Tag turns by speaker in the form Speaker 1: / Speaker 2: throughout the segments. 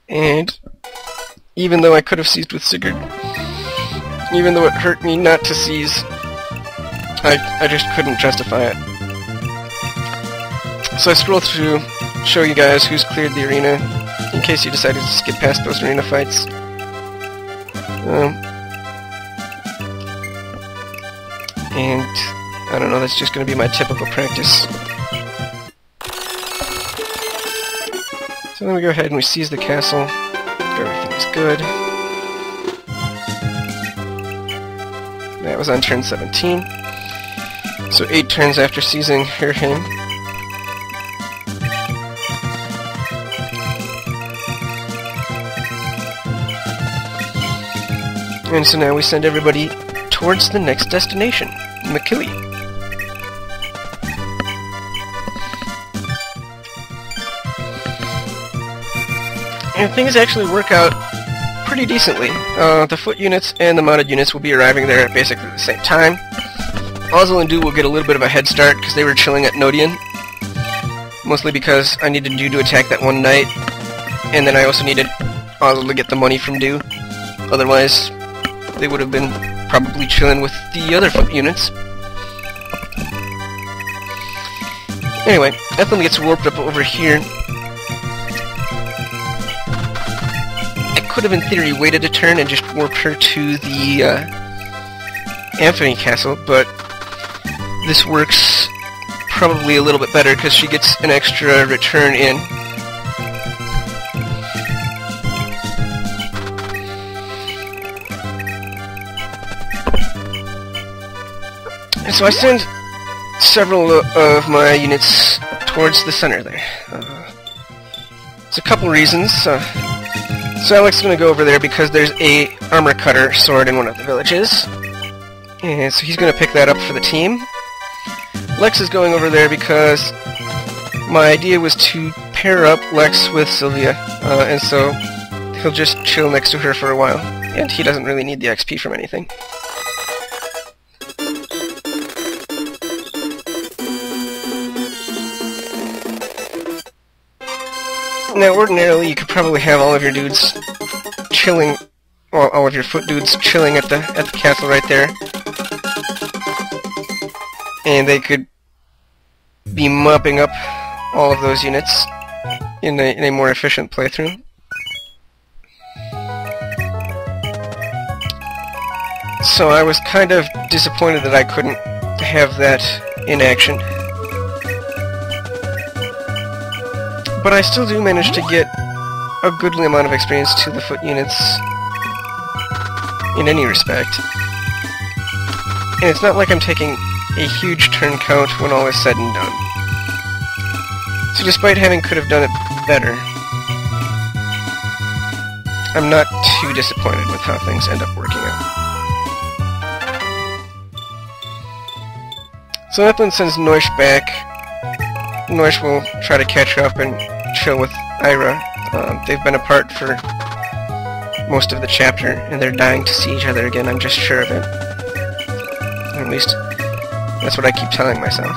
Speaker 1: And even though I could have seized with Sigurd, even though it hurt me not to seize, I just couldn't justify it. So I scroll through, show you guys who's cleared the arena, in case you decided to skip past those arena fights. And I don't know, that's just going to be my typical practice. So then we go ahead and we seize the castle. Everything is good. That was on turn 17. So 8 turns after seizing Herheim. And so now we send everybody towards the next destination, Makili. And things actually work out pretty decently. The foot units and the mounted units will be arriving there at basically the same time. Ozil and Du will get a little bit of a head start because they were chilling at Nodian. Mostly because I needed Du to attack that one night, and then I also needed Ozil to get the money from Du. Otherwise, they would have been probably chilling with the other foot units. Anyway, Ethelyn gets warped up over here. I could have, in theory, waited a turn and just warped her to the Anthony Castle, but this works probably a little bit better because she gets an extra return in. And so I send several of my units towards the center there. There's a couple reasons. So Alex is going to go over there because there's a armor cutter sword in one of the villages. And so he's going to pick that up for the team. Lex is going over there because my idea was to pair up Lex with Sylvia, and so he'll just chill next to her for a while, and he doesn't really need the XP from anything. Now, ordinarily, you could probably have all of your dudes chilling, well, all of your foot dudes chilling at the castle right there, and they could be mopping up all of those units in a more efficient playthrough. So I was kind of disappointed that I couldn't have that in action. But I still do manage to get a goodly amount of experience to the foot units in any respect. And it's not like I'm taking a huge turn count when all is said and done. So despite having could have done it better, I'm not too disappointed with how things end up working out. So Ethelyn sends Noish back. Noish will try to catch up and chill with Ira. They've been apart for most of the chapter, and they're dying to see each other again, I'm just sure of it. At least, that's what I keep telling myself.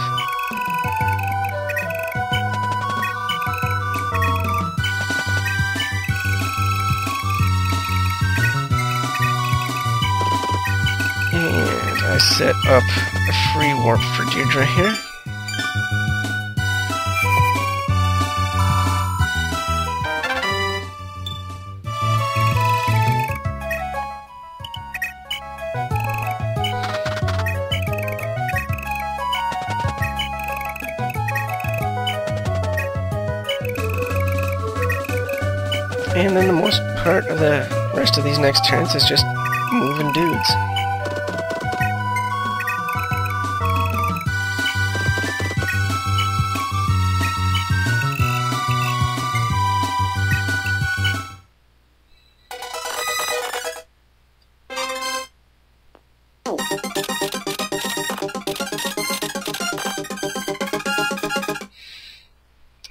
Speaker 1: And I set up a free warp for Deirdre here. And then the most part of the rest of these next turns is just moving dudes.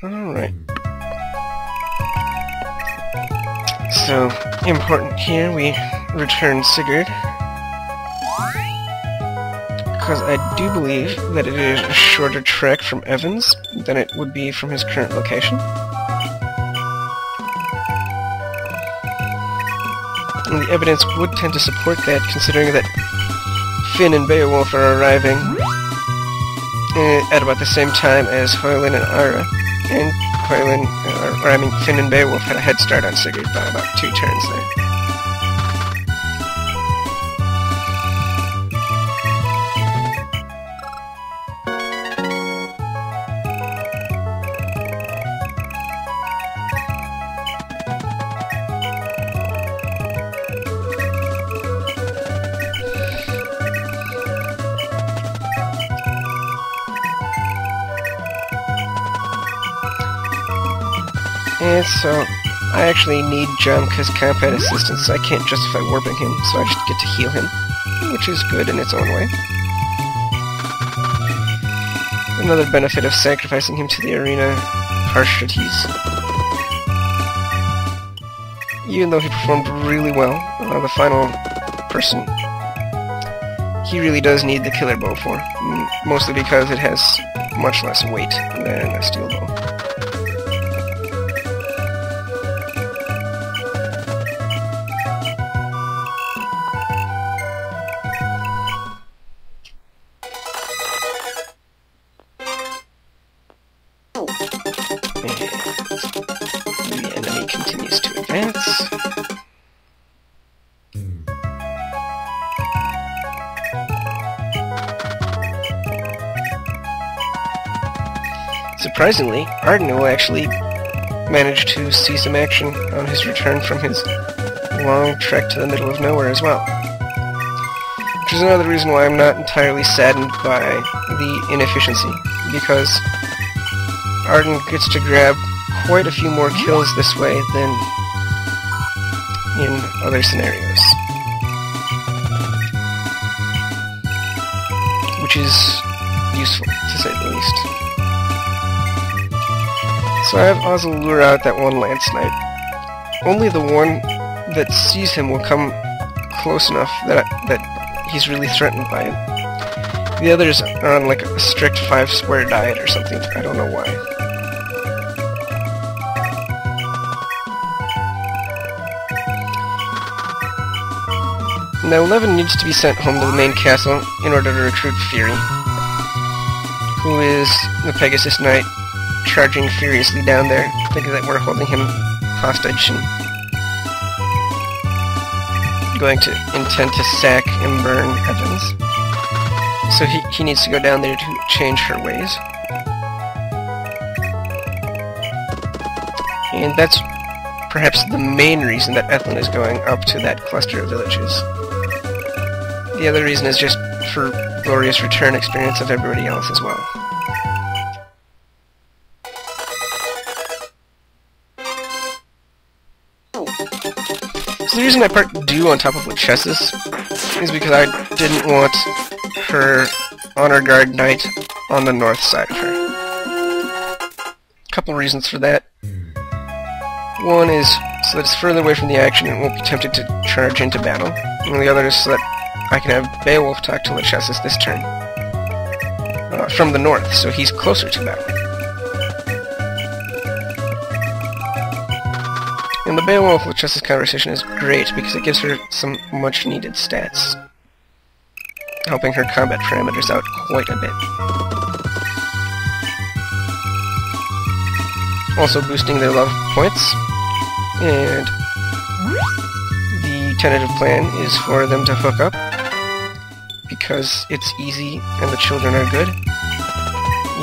Speaker 1: Alright. So, important here, we return Sigurd. Because I do believe that it is a shorter trek from Evans than it would be from his current location. And the evidence would tend to support that, considering that Finn and Beowulf are arriving at about the same time as Hoylin and Ara. And Finn and Beowulf had a head start on Sigurd by about 2 turns there. And so, I actually need Jamka's combat assistance, so I can't justify warping him, so I just get to heal him, which is good in its own way. Another benefit of sacrificing him to the arena, harsh that he's... Even though he performed really well, the final person, he really does need the killer bow for, mostly because it has much less weight than a steel bow. The enemy continues to advance. Surprisingly, Arden will actually manage to see some action on his return from his long trek to the middle of nowhere as well. Which is another reason why I'm not entirely saddened by the inefficiency, because Arden gets to grab quite a few more kills this way than in other scenarios. Which is useful, to say the least. So I have Ozzel lure out that one Lance Knight. Only the one that sees him will come close enough that he's really threatened by him. The others are on like a strict 5 square diet or something, I don't know why. Now, Levin needs to be sent home to the main castle in order to recruit Fury, who is the Pegasus Knight charging furiously down there, thinking that we're holding him hostage and going to intend to sack and burn Evans. So he needs to go down there to change her ways. And that's perhaps the main reason that Ethlyn is going up to that cluster of villages. The other reason is just for glorious return experience of everybody else as well. So the reason I parked Dew on top of Lachesis is because I didn't want her Honor Guard Knight on the north side of her. Couple reasons for that. One is so that it's further away from the action and won't be tempted to charge into battle. And the other is so that I can have Beowulf talk to Lachesis this turn. From the north, so he's closer to battle. And the Beowulf-Lachesis conversation is great because it gives her some much-needed stats, helping her combat parameters out quite a bit. Also boosting their love points, and the tentative plan is for them to hook up, because it's easy and the children are good,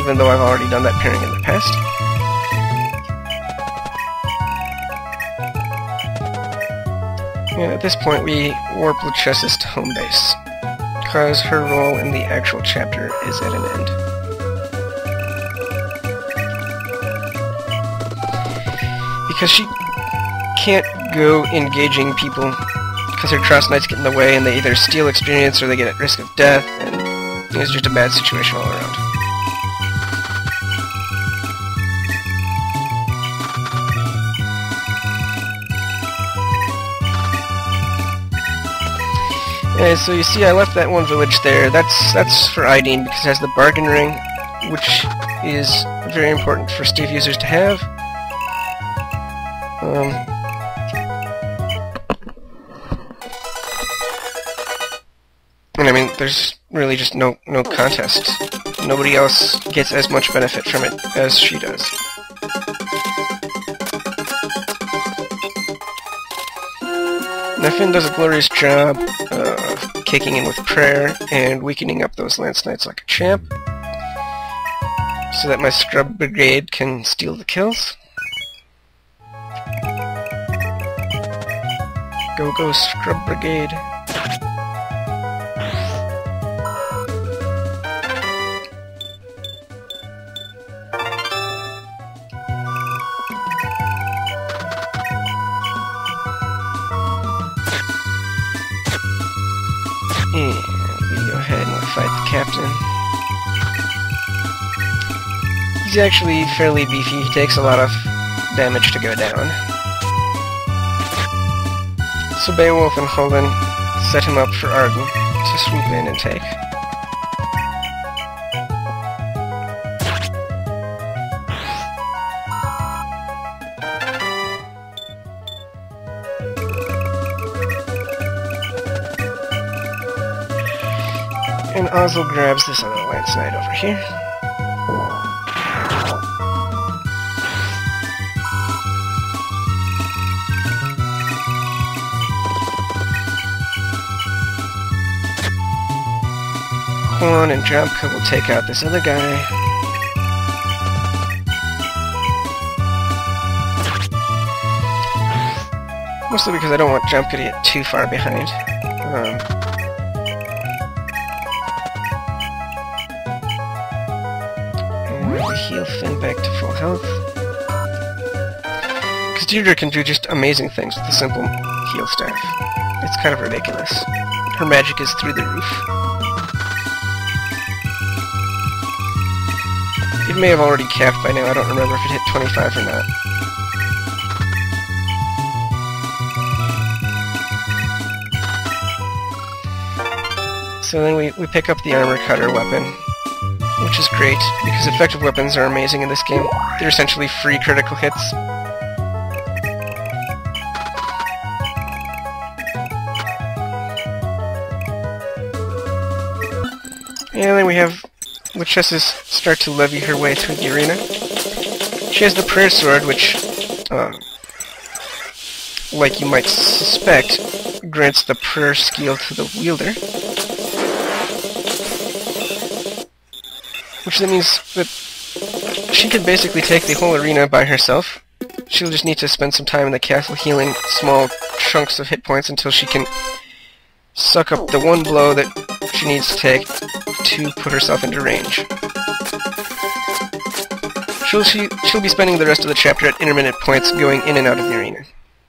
Speaker 1: even though I've already done that pairing in the past. And at this point we warp Lachesis to home base, because her role in the actual chapter is at an end. Because she can't go engaging people, because her Cross Knights get in the way and they either steal experience or they get at risk of death, and it's just a bad situation all around. And so you see I left that one village there. That's for Ideen because it has the bargain ring, which is very important for Steve users to have. there's really just no contest. Nobody else gets as much benefit from it as she does. Now Finn does a glorious job kicking in with prayer and weakening up those Lance Knights like a champ, so that my Scrub Brigade can steal the kills. Go, go, Scrub Brigade. And we go ahead and we'll fight the captain. He's actually fairly beefy. He takes a lot of damage to go down. So Beowulf and Holden set him up for Arden to swoop in and take. And Oslo grabs this other Lance Knight over here. Horn and Jumka will take out this other guy. Mostly because I don't want Jumka to get too far behind. Heal Finn back to full health. Because Deirdre can do just amazing things with the simple heal staff. It's kind of ridiculous. Her magic is through the roof. It may have already capped by now, I don't remember if it hit 25 or not. So then we pick up the armor cutter weapon, which is great, because effective weapons are amazing in this game. They're essentially free critical hits. And then we have Lachesis start to levy her way through the arena. She has the prayer sword, which, like you might suspect, grants the prayer skill to the wielder. Which then means that she can basically take the whole arena by herself. She'll just need to spend some time in the castle healing small chunks of hit points until she can suck up the one blow that she needs to take to put herself into range. She'll be spending the rest of the chapter at intermittent points going in and out of the arena.